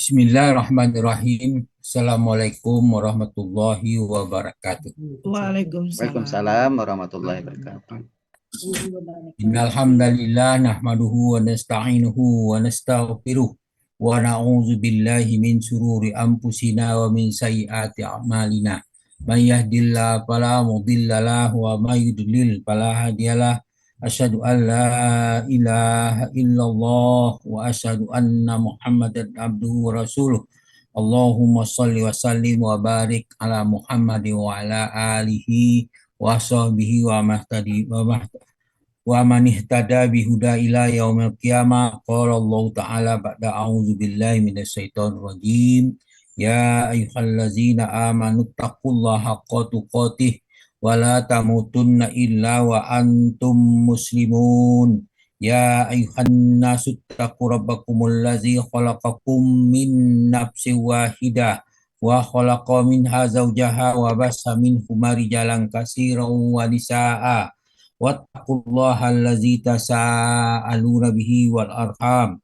Bismillahirrahmanirrahim. Assalamualaikum warahmatullahi wabarakatuh. Waalaikumsalam. Waalaikumsalam warahmatullahi wabarakatuh. Innal hamdalillah nahmaduhu wa nasta'inuhu wa nastaghfiruh wa na'udzu billahi min shururi anfusina wa min sayyiati a'malina. May yahdihillahu fala mudilla lahu wa may yudlil fala hadiyalah. Asyhadu an la ilaha illallah wa asyhadu anna Muhammadan abduhu wa rasuluh. Allahumma shalli wa sallim wa barik ala Muhammadin wa ala alihi wa sahbihi wa man ihtada bihuda ila yaumil qiyamah. Qala Allah Ta'ala ba'da a'udzu billahi minasyaitonir rajim. Ya ayyuhallazina amanu taqullaha haqqa tuqatih wa la tamutunna illa wa antum muslimun. Ya ayyuhan nasu taqu rabbakumul ladzi khalaqakum min nafsin wahidah wa khalaqa minha zawjaha wa bassa minhuma rijalan katsiran wa nisaa. Wattaqullaha allazi tasaaluna bihi wal arham.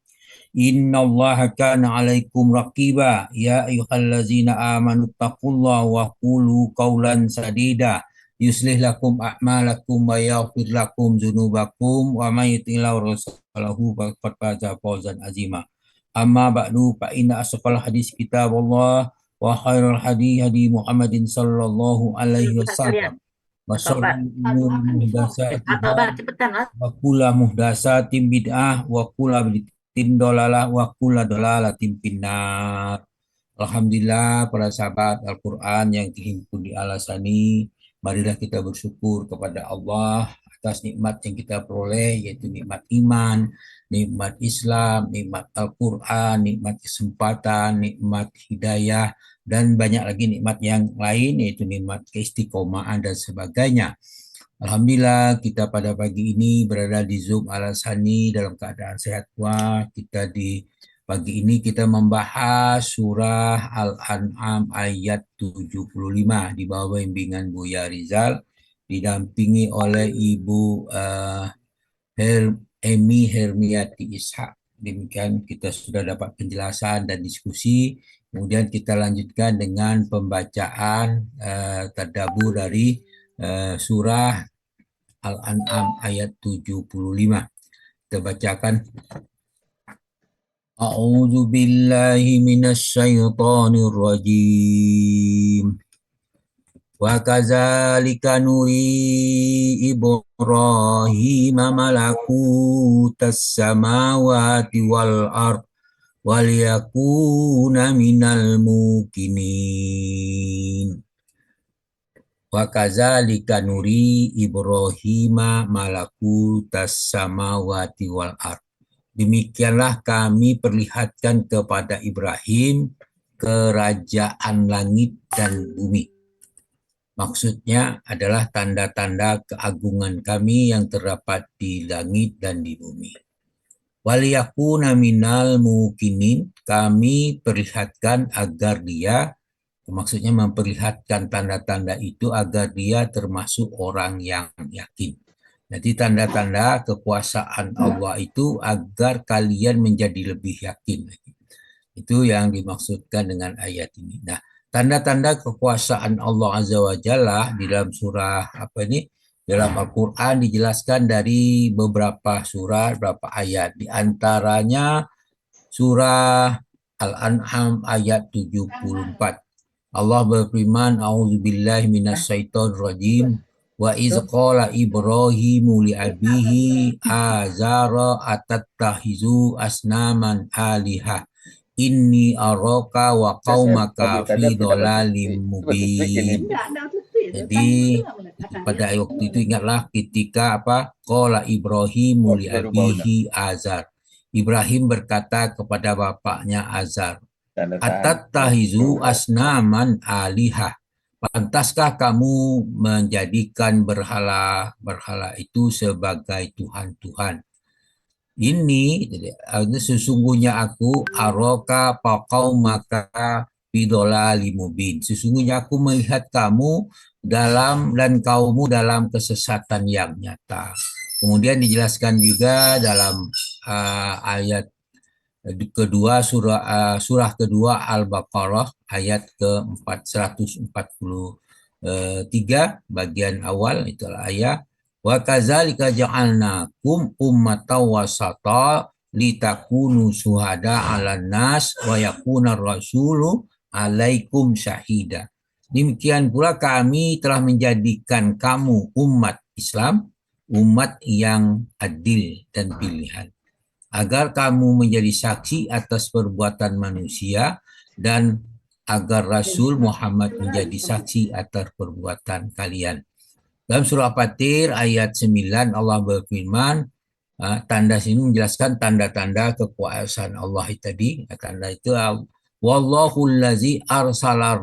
Innallaha kana 'alaikum raqiba. Ya ayyuhallazina amanu taqullaha wa qulu qawlan sadida. Yuslih lakum a'malakum wa yaghfir lakum dzunubakum wa may yuti'illahu wa rasulahu faqad faza fawzan azima. Amma ba'du fa inna asqal hadis kitabullah wa khairul hadi hadi Muhammadin sallallahu alaihi wasallam. Wa syarrul umuri muhdatsatuhah wa kullu muhdatsatin bid'ah wa kullu bid'atin dalalah wa kullu dalalatin finnar. Alhamdulillah para sahabat Al-Quran yang dihimpun di Al-Asani, marilah kita bersyukur kepada Allah atas nikmat yang kita peroleh, yaitu nikmat iman, nikmat Islam, nikmat Al-Quran, nikmat kesempatan, nikmat hidayah, dan banyak lagi nikmat yang lain, yaitu nikmat keistiqomahan dan sebagainya. Alhamdulillah kita pada pagi ini berada di Zoom Al-Asani dalam keadaan sehat wah. Pagi ini kita membahas surah Al-An'am ayat 75 di bawah bimbingan Buya Rizal, didampingi oleh Ibu Emi Hermiati Ishak. Demikian kita sudah dapat penjelasan dan diskusi. Kemudian kita lanjutkan dengan pembacaan tadabbur dari surah Al-An'am ayat 75. Kita bacakan. A'udzu billahi minasyaitonir rajim. Wa kadzalika nuri Ibrahim malakutas samawati wal ard wal yakuna minal mukinin. Wa kadzalika nuri Ibrahim malakutas samawati wal ard. Demikianlah kami perlihatkan kepada Ibrahim kerajaan langit dan bumi. Maksudnya adalah tanda-tanda keagungan kami yang terdapat di langit dan di bumi. Waliyakuna minal mukinin, kami perlihatkan agar dia, maksudnya memperlihatkan tanda-tanda itu agar dia termasuk orang yang yakin. Jadi tanda-tanda kekuasaan Allah itu agar kalian menjadi lebih yakin. Itu yang dimaksudkan dengan ayat ini. Nah, tanda-tanda kekuasaan Allah Azza wa Jalla di dalam surah dalam Al-Quran dijelaskan dari beberapa surat, beberapa ayat. Di antaranya surah Al-An'am ayat 74. Allah berfirman, A'udzubillahi minasyaitonir rajim. Wa iz qala Ibrahimu li abihi azara atattahizu asnaman alihah inni araka wa qaumaka fi dhalalim mubin. Jadi pada waktu itu ingatlah ketika qala Ibrahimu li abihi azar. Ibrahim berkata kepada bapaknya Azar, atattahizu asnaman alihah. Pantaskah kamu menjadikan berhala itu sebagai Tuhan-Tuhan? Ini sesungguhnya aku aroka pakau maka bidola limubin. Sesungguhnya aku melihat kamu dan kaummu dalam kesesatan yang nyata. Kemudian dijelaskan juga dalam ayat kedua surah kedua Al-Baqarah ayat ke-443 bagian awal itulah ayat wa kadzalika ja'alnakum ummatan wasata litakunu syuhada 'alan nas wa yakuna rasulu 'alaikum syahida. Demikian pula kami telah menjadikan kamu umat Islam, umat yang adil dan pilihan, agar kamu menjadi saksi atas perbuatan manusia dan agar Rasul Muhammad menjadi saksi atas perbuatan kalian. Dalam surah Fatir ayat 9 Allah berfirman, tanda sini menjelaskan tanda-tanda kekuasaan Allah tadi. Tanda itu wallahu allazi arsala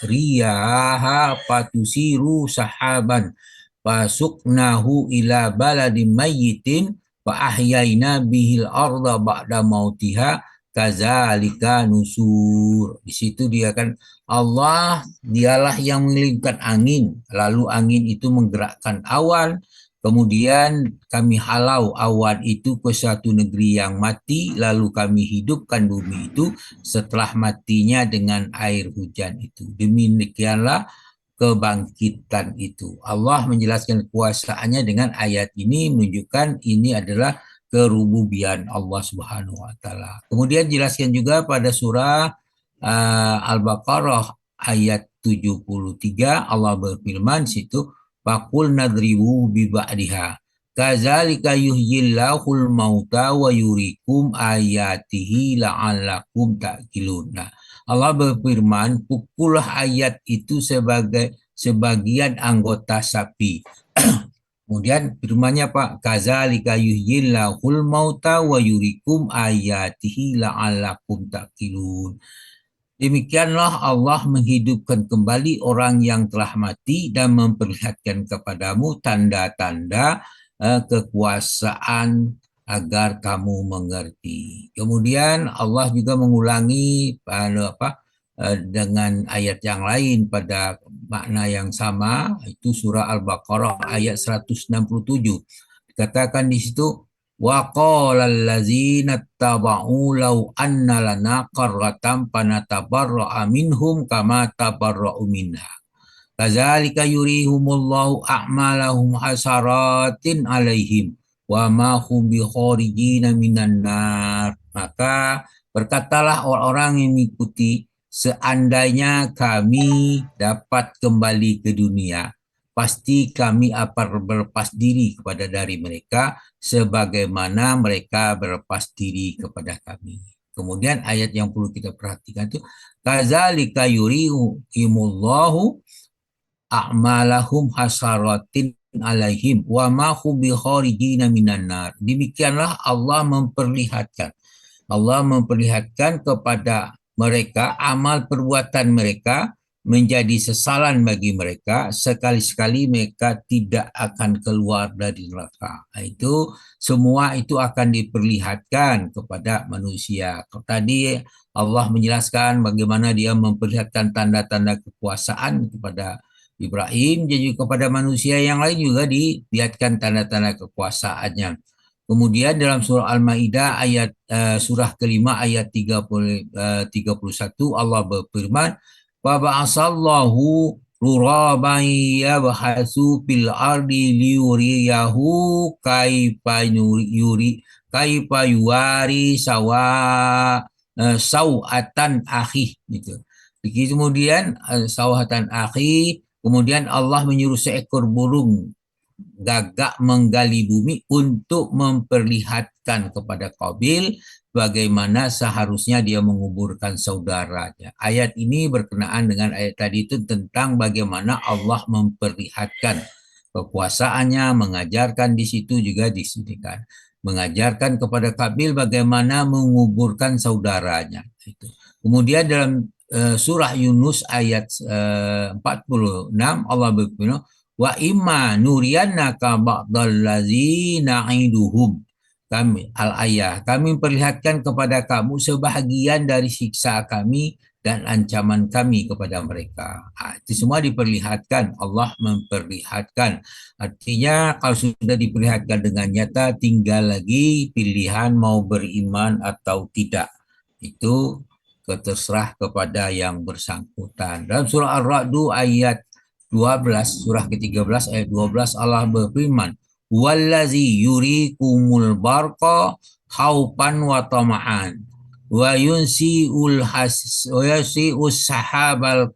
riyaha fatusiru sahaban fasuknahu ila baladin mayyitin fa ahyaina bihil arda ba'da mautiha kadzalika nusur. Di situ dia kan Allah dialah yang mengirimkan angin, lalu angin itu menggerakkan awan, kemudian kami halau awan itu ke suatu negeri yang mati, lalu kami hidupkan bumi itu setelah matinya dengan air hujan itu. Demikianlah kebangkitan itu. Allah menjelaskan kekuasaannya dengan ayat ini, menunjukkan ini adalah kerububian Allah Subhanahu wa taala. Kemudian jelaskan juga pada surah Al-Baqarah ayat 73 Allah berfirman situ faqul nadribu bi ba'diha kadzalika yuhyillahul mauta wa yurikum ayatihi la'allakum ta'qilun. Allah berfirman, pukullah ayat itu sebagai sebagian anggota sapi. Kemudian firmannya Pak, kadzalika yuhyillahul mauta wa yurikum ayatihi la'allakum ta'qilun. Demikianlah Allah menghidupkan kembali orang yang telah mati dan memperlihatkan kepadamu tanda-tanda kekuasaan agar kamu mengerti. Kemudian Allah juga mengulangi dengan ayat yang lain pada makna yang sama, itu surah Al-Baqarah ayat 167. Dikatakan di situ wa qala allazina taba'u law anna lana qarratan fanatabarra'a minhum kama tabarra'u minna kadzalika yurihumullahu a'malahum hasaratin alaihim wa ma hum bikharijina minan nar. Maka berkatalah orang-orang yang mengikuti, seandainya kami dapat kembali ke dunia, pasti kami akan berlepas diri kepada dari mereka sebagaimana mereka berlepas diri kepada kami. Kemudian ayat yang perlu kita perhatikan itu kadzalika yurihimullahu a'malahum hasaratin alaihim wa ma hum bikharijina minan nar. Demikianlah Allah memperlihatkan kepada mereka amal perbuatan mereka menjadi sesalan bagi mereka, sekali-sekali mereka tidak akan keluar dari neraka. Itu semua itu akan diperlihatkan kepada manusia. Tadi Allah menjelaskan bagaimana dia memperlihatkan tanda-tanda kekuasaan kepada Ibrahim, dan juga kepada manusia yang lain juga dilihatkan tanda-tanda kekuasaannya. Kemudian dalam surah Al-Maidah ayat surah kelima ayat 31 Allah berfirman wa ba'asallahu ruraban yabhasu fil ardi liyuriyahu kaifa yuwari sawatan akhi gitu. Kemudian sawatan akhi, kemudian Allah menyuruh seekor burung gagak menggali bumi untuk memperlihatkan kepada Qabil bagaimana seharusnya dia menguburkan saudaranya. Ayat ini berkenaan dengan ayat tadi itu tentang bagaimana Allah memperlihatkan kekuasaannya, mengajarkan di situ juga disediakan. Mengajarkan kepada Qabil bagaimana menguburkan saudaranya. Kemudian dalam surah Yunus ayat 46 Allah berfirman wa imma nuriyannaka ba'dallazi na'iduhum. Kami memperlihatkan kepada kamu sebahagian dari siksa kami dan ancaman kami kepada mereka. Itu semua diperlihatkan, Allah memperlihatkan. Artinya kalau sudah diperlihatkan dengan nyata, tinggal lagi pilihan mau beriman atau tidak. Itu terserah kepada yang bersangkutan. Dalam surah Ar-Ra'du ayat 12, surah ke-13 ayat 12, Allah berfirman, "Wallazi yurikumul barqa khaupan wa tama'an wa yunsiul sahabal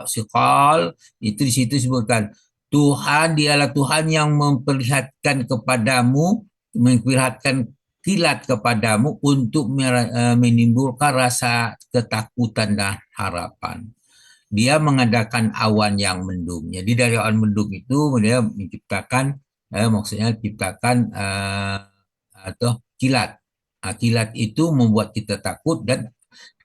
siqal." Itu di situ disebutkan Tuhan dialah Tuhan yang memperlihatkan kepadamu, memperlihatkan kilat kepadamu untuk menimbulkan rasa ketakutan dan harapan. Dia mengadakan awan yang mendung. Jadi dari awan mendung itu dia menciptakan maksudnya ciptakan atau kilat. Kilat itu membuat kita takut dan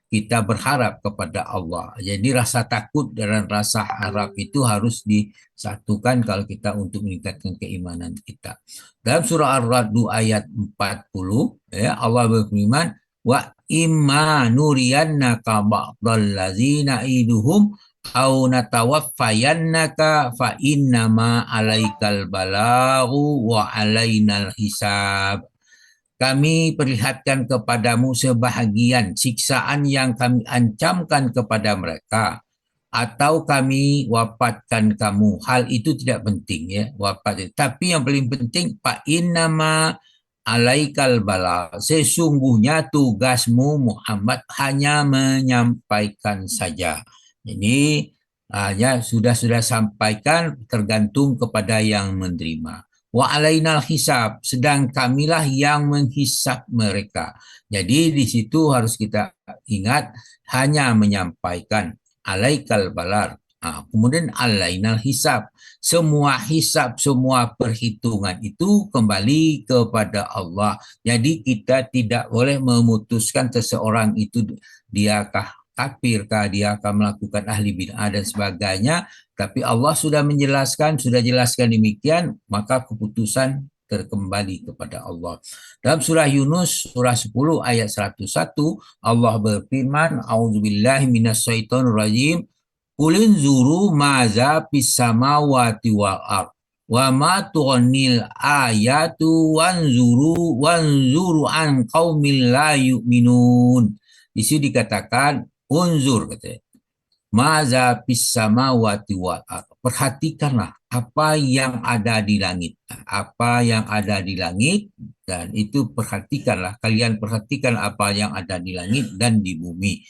kita berharap kepada Allah. Jadi rasa takut dan rasa harap itu harus disatukan kalau kita untuk meningkatkan keimanan kita. Dalam surah Ar-Ra'd ayat 40, Allah berfirman, "Wa imma nuriyannaka ba'dal ladzina iduhum aw natawaffayannaka fa innama 'alaikal balaghu wa 'alainal hisab." Kami perlihatkan kepadamu sebahagian siksaan yang kami ancamkan kepada mereka, atau kami wafatkan kamu. Hal itu tidak penting ya, wafat. Tapi yang paling penting, fa innama alaikal bala. Sesungguhnya tugasmu Muhammad hanya menyampaikan saja. Jadi hanya sudah sampaikan, tergantung kepada yang menerima. Wa alainal hisab, sedang kamilah yang menghisab mereka. Jadi di situ harus kita ingat hanya menyampaikan alaikal balar. Kemudian alainal hisab. Semua hisab, semua perhitungan itu kembali kepada Allah. Jadi kita tidak boleh memutuskan seseorang itu diakah kafirkah, dia akan melakukan ahli bid'ah dan sebagainya. Tapi Allah sudah menjelaskan, sudah jelaskan demikian, maka keputusan terkembali kepada Allah. Dalam surah Yunus, surah 10 ayat 101, Allah berfirman, "A'udzubillahi minasyaitonirrajim, Qulin zuru maza fis samawati wal ard wa ma tughnil ayatu wanzuru an qaumil la yu'minun." Di sini dikatakan unzur, katanya. Maza fis samawati wal ard. Perhatikanlah apa yang ada di langit. Apa yang ada di langit, dan itu perhatikanlah. Kalian perhatikan apa yang ada di langit dan di bumi.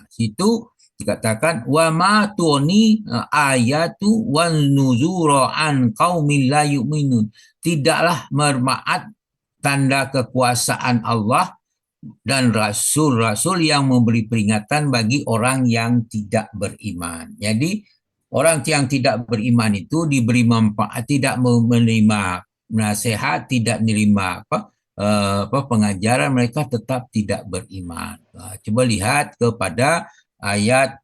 Situ dikatakan wa ma tuni ayatu wan nuzura an qaumil la yu'minun. Tidaklah bermanfaat tanda kekuasaan Allah dan rasul-rasul yang memberi peringatan bagi orang yang tidak beriman. Jadi orang yang tidak beriman itu diberi manfaat, tidak menerima nasihat, tidak menerima pengajaran, mereka tetap tidak beriman. Coba lihat kepada ayat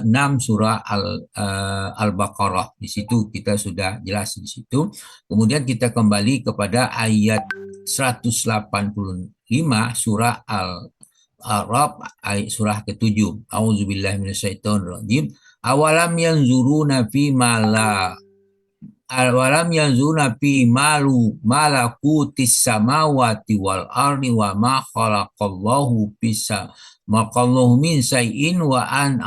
6 surah Al-Baqarah. Di situ kita sudah jelas di situ. Kemudian kita kembali kepada ayat 185 surah Al-A'raf ayat surah ke-7. A'udzubillahi minasyaitonirrajim. Awalam yanzuruna fi malakutis samawati wal ardi wa ma khalaqallahu bisa maqallahu min say'in wa an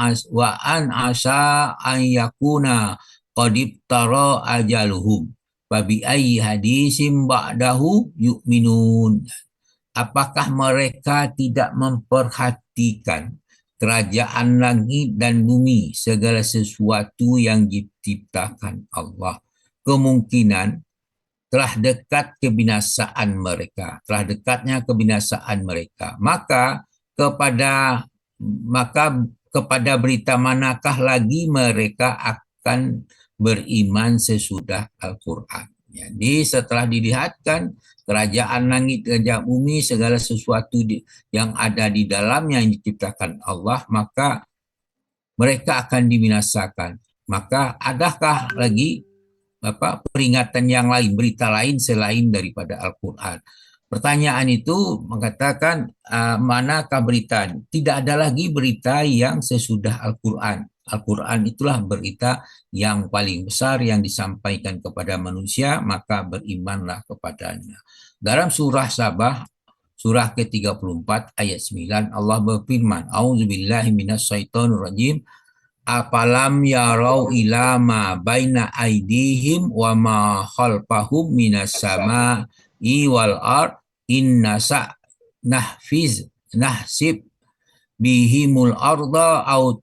asa an yakuna qadib tara ajaluhum babi ayyi hadisim ba'dahu yu'minun. Apakah mereka tidak memperhatikan kerajaan langit dan bumi, segala sesuatu yang diciptakan Allah? Kemungkinan telah dekat kebinasaan mereka, telah dekatnya kebinasaan mereka. Maka kepada berita manakah lagi mereka akan beriman sesudah Al-Quran. Jadi setelah dilihatkan kerajaan langit, kerajaan bumi, segala sesuatu yang ada di dalamnya yang diciptakan Allah, maka mereka akan dibinasakan. Maka adakah lagi peringatan yang lain, berita lain selain daripada Al-Quran? Pertanyaan itu mengatakan manakah berita? Tidak ada lagi berita yang sesudah Al-Quran. Al-Quran itulah berita yang paling besar yang disampaikan kepada manusia, maka berimanlah kepadanya. Dalam surah Sabah, surah ke-34 ayat 9, Allah berfirman, A'udzubillahi minasyaitonirrajim, apalam yarau ila ma baina aidihim wa ma khalfahum minas sama'i wal ard inna sa nahsib bihimul arda au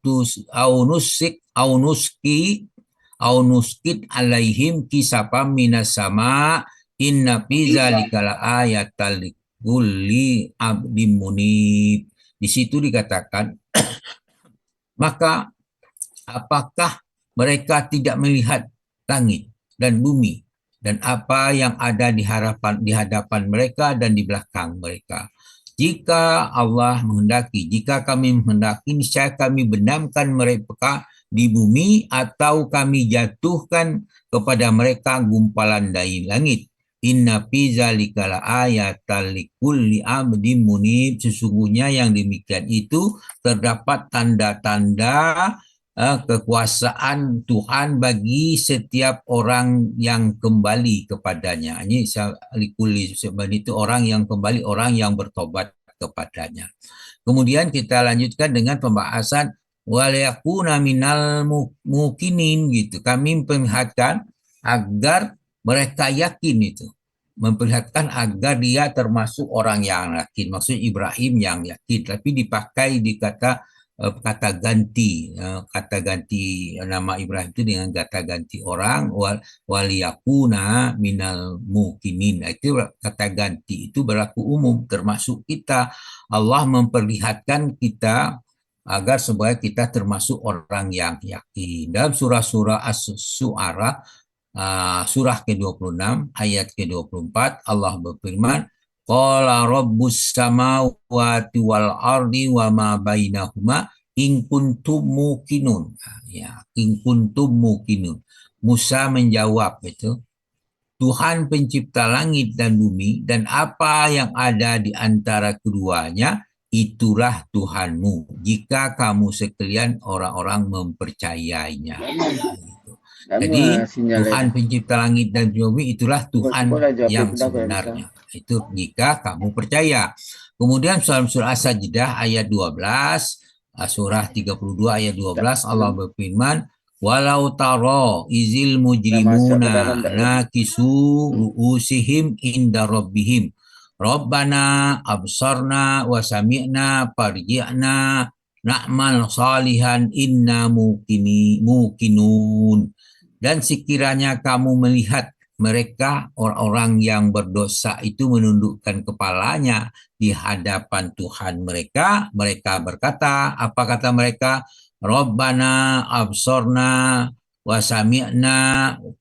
nuskit alaihim kisafam minas sama inna fi zalika la ayatal likulli abdim munib. Di situ dikatakan, maka apakah mereka tidak melihat langit dan bumi dan apa yang ada di hadapan mereka dan di belakang mereka? Jika Allah menghendaki, jika kami menghendaki, niscaya kami benamkan mereka di bumi atau kami jatuhkan kepada mereka gumpalan dari langit. Inna fi zalika laayatal likulli abdin munib. Sesungguhnya yang demikian itu terdapat tanda-tanda kekuasaan Tuhan bagi setiap orang yang kembali kepadanya. Ini likuli sebenarnya itu orang yang kembali, orang yang bertobat kepadanya. Kemudian kita lanjutkan dengan pembahasan waliyakuna minal mukinin gitu. Kami memperlihatkan agar mereka yakin itu. Memperlihatkan agar dia termasuk orang yang yakin. Maksud Ibrahim yang yakin. Tapi dipakai di kata ganti nama Ibrahim itu dengan kata ganti orang waliyakuna minal mukinin. Itu kata ganti itu berlaku umum termasuk kita. Allah memperlihatkan kita agar supaya kita termasuk orang yang yakin. Dalam surah-surah As-Su'ara surah ke-26 ayat ke-24 Allah berfirman, Qala rabbus samawati wal ardi wa ma bainahuma in kuntum muqinun. Ya, in kuntum muqinun. Musa menjawab itu, Tuhan pencipta langit dan bumi dan apa yang ada di antara keduanya, itulah Tuhanmu jika kamu sekalian orang-orang mempercayainya. Jadi Tuhan pencipta langit dan bumi itulah Tuhan yang sebenarnya. Itu jika kamu percaya. Kemudian surah As-Sajdah ayat 12, surah 32 ayat 12 Allah berfirman, walau taro izil mujrimuna nakisu ru'usihim inda rabbihim Rabbana absarna wa sami'na farji'na na'mal salihan inna muqinun. Dan sekiranya kamu melihat mereka orang-orang yang berdosa itu menundukkan kepalanya di hadapan Tuhan mereka, mereka berkata, apa kata mereka? Rabbana absorna wa sami'na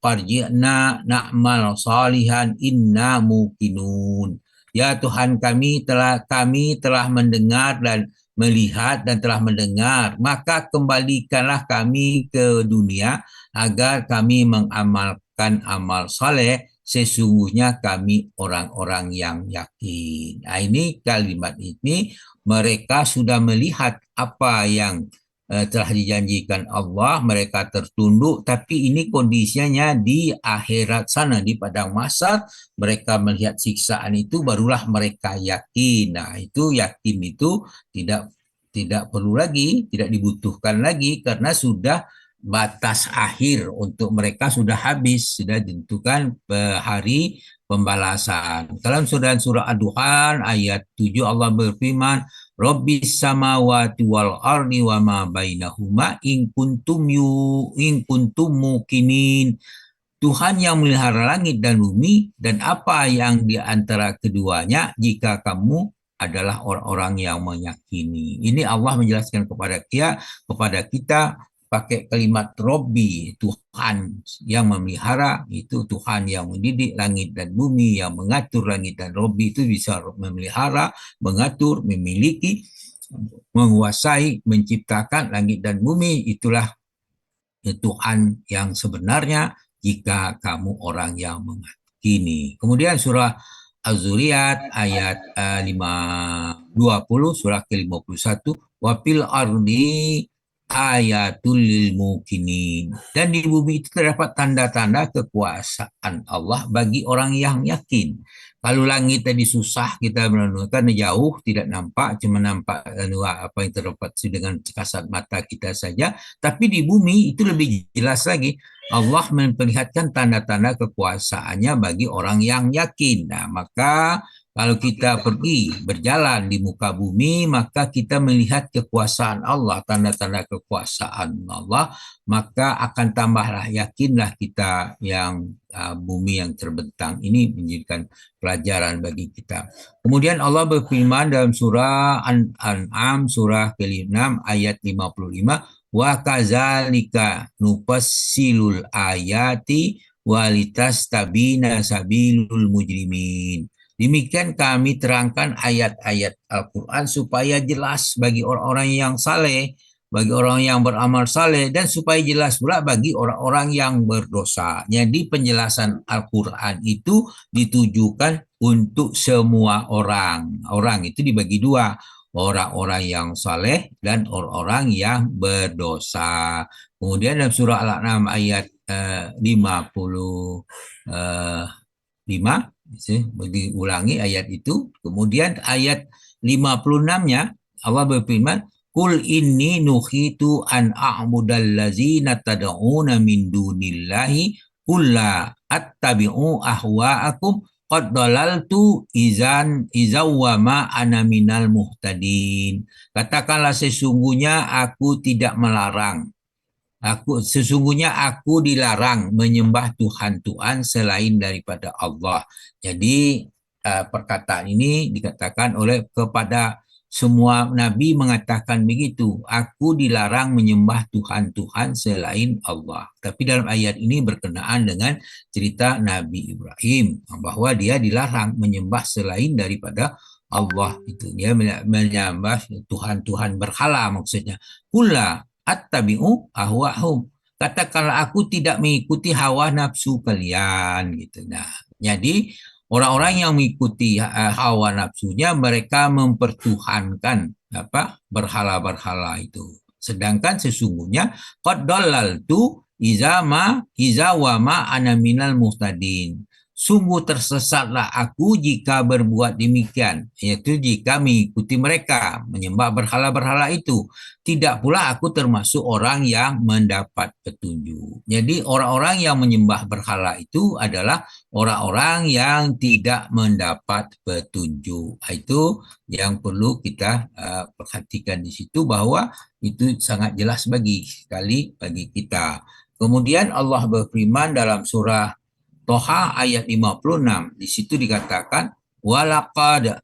farji'na na'mal salihan inna muqinun. Ya Tuhan kami telah mendengar dan melihat dan telah mendengar, maka kembalikanlah kami ke dunia agar kami mengamalkan amal saleh, sesungguhnya kami orang-orang yang yakin. Nah, ini kalimat ini mereka sudah melihat apa yang telah dijanjikan Allah, mereka tertunduk, tapi ini kondisinya di akhirat sana, di padang mahsyar mereka melihat siksaan itu barulah mereka yakin. Nah, itu yakin itu tidak perlu lagi, tidak dibutuhkan lagi karena sudah batas akhir untuk mereka sudah habis, sudah ditentukan hari pembalasan. Dalam surah Ad-Duhan ayat 7 Allah berfirman, Rabbis samawati wal ardi wa ma bainahuma in kuntum muqinin. Tuhan yang melihara langit dan bumi dan apa yang di antara keduanya jika kamu adalah orang-orang yang meyakini. Ini Allah menjelaskan kepada kita pakai kalimat Robbi, Tuhan yang memelihara, itu Tuhan yang mendidik langit dan bumi, yang mengatur langit dan Robbi itu bisa memelihara, mengatur, memiliki, menguasai, menciptakan langit dan bumi. Itulah Tuhan yang sebenarnya jika kamu orang yang meyakini. Kemudian surah Az-Zuriyat ayat 20 surah ke-51 wa fil ardi ayatul lil mukinin. Dan di bumi itu terdapat tanda-tanda kekuasaan Allah bagi orang yang yakin. Kalau langit tadi susah kita merenungkan jauh tidak nampak, cuma nampak apa yang terdapat dengan kasat mata kita saja. Tapi di bumi itu lebih jelas lagi. Allah memperlihatkan tanda-tanda kekuasaannya bagi orang yang yakin. Nah, maka kalau kita pergi berjalan di muka bumi, maka kita melihat kekuasaan Allah, tanda-tanda kekuasaan Allah, maka akan tambahlah yakinlah kita yang bumi yang terbentang ini menjadikan pelajaran bagi kita. Kemudian Allah berfirman dalam surah An'am surah ke-6 ayat 55, wa kadzalika nufassilul ayati walitastabina sabilul mujrimin. Demikian kami terangkan ayat-ayat Al-Quran supaya jelas bagi orang-orang yang saleh, bagi orang yang beramal saleh, dan supaya jelas pula bagi orang-orang yang berdosa. Jadi penjelasan Al-Quran itu ditujukan untuk semua orang. Orang itu dibagi dua, orang-orang yang saleh dan orang-orang yang berdosa. Kemudian dalam surah Al-An'am ayat 55, diulangi ayat itu. Kemudian ayat 56-nya Allah berfirman, Kul inni nuhitu an a'budal lazina tad'una min dunillahi kulla attabi'u ahwa'akum qad dalaltu izawwa ma ana minal muhtadin. Katakanlah sesungguhnya aku tidak melarang. Sesungguhnya aku dilarang menyembah Tuhan-Tuhan selain daripada Allah. Jadi perkataan ini dikatakan oleh kepada semua Nabi mengatakan begitu. Aku dilarang menyembah Tuhan-Tuhan selain Allah. Tapi dalam ayat ini berkenaan dengan cerita Nabi Ibrahim bahwa dia dilarang menyembah selain daripada Allah. Itu dia menyembah Tuhan-Tuhan berhala maksudnya. Kula attabi'u ahwa'hum. Katakanlah aku tidak mengikuti hawa nafsu kalian gitu. Nah, jadi orang-orang yang mengikuti hawa nafsunya mereka mempertuhankan berhala-berhala itu. Sedangkan sesungguhnya qad dalaltu iza wa ma ana minal muhtadin. Sungguh tersesatlah aku jika berbuat demikian, yaitu jika mengikuti mereka, menyembah berhala-berhala itu. Tidak pula aku termasuk orang yang mendapat petunjuk. Jadi orang-orang yang menyembah berhala itu adalah orang-orang yang tidak mendapat petunjuk. Itu yang perlu kita perhatikan di situ, bahwa itu sangat jelas sekali bagi kita. Kemudian Allah berfirman dalam surah Toha ayat 56. Di situ dikatakan walaqad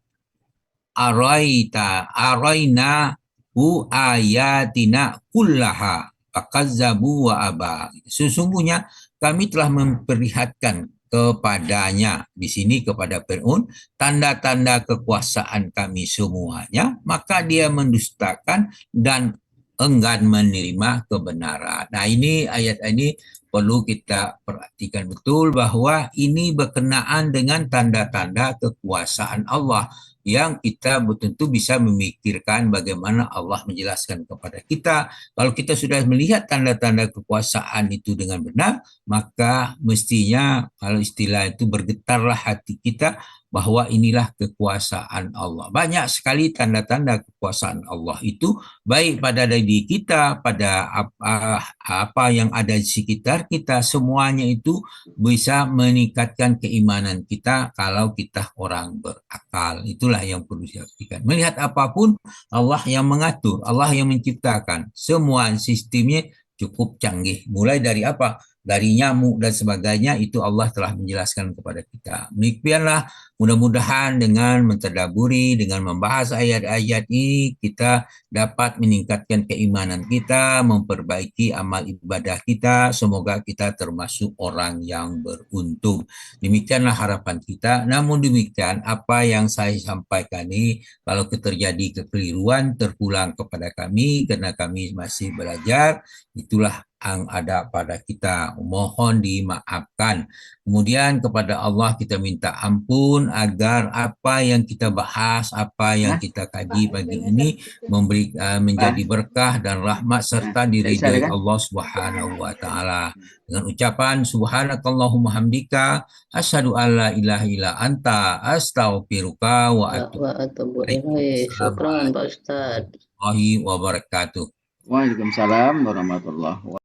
araina hu ayatina kullaha fakazzabu wa aba. Sesungguhnya kami telah memperlihatkan kepadanya, di sini kepada Fir'aun, tanda-tanda kekuasaan kami semuanya, maka dia mendustakan dan enggan menerima kebenaran. Nah, ini ayat ini perlu kita perhatikan betul, bahwa ini berkenaan dengan tanda-tanda kekuasaan Allah yang kita tentu bisa memikirkan bagaimana Allah menjelaskan kepada kita. Kalau kita sudah melihat tanda-tanda kekuasaan itu dengan benar, maka mestinya, kalau istilah itu, bergetarlah hati kita bahwa inilah kekuasaan Allah. Banyak sekali tanda-tanda kekuasaan Allah itu, baik pada diri kita, pada apa yang ada di sekitar kita, semuanya itu bisa meningkatkan keimanan kita kalau kita orang berakal. Itulah yang perlu diperhatikan. Melihat apapun, Allah yang mengatur, Allah yang menciptakan. Semua sistemnya cukup canggih. Mulai dari apa? Dari nyamuk dan sebagainya, itu Allah telah menjelaskan kepada kita. Demikianlah, mudah-mudahan dengan mentadaburi, dengan membahas ayat-ayat ini, kita dapat meningkatkan keimanan kita, memperbaiki amal ibadah kita. Semoga kita termasuk orang yang beruntung. Demikianlah harapan kita. Namun demikian, apa yang saya sampaikan ini, kalau terjadi kekeliruan, terpulang kepada kami, karena kami masih belajar. Itulah yang ada pada kita. Mohon dimaafkan. Kemudian kepada Allah kita minta ampun agar apa yang kita bahas, apa yang kita kaji pagi ini menjadi berkah dan rahmat serta diridhai Allah Subhanahu wa taala. Dengan ucapan subhanakallahumma hamdika asyhadu alla ilaha illa anta astaghfiruka wa atubu ilaik. Syukran Pak Ustadz. Warahmatullahi wabarakatuh. Waalaikumsalam warahmatullahi wabarakatuh.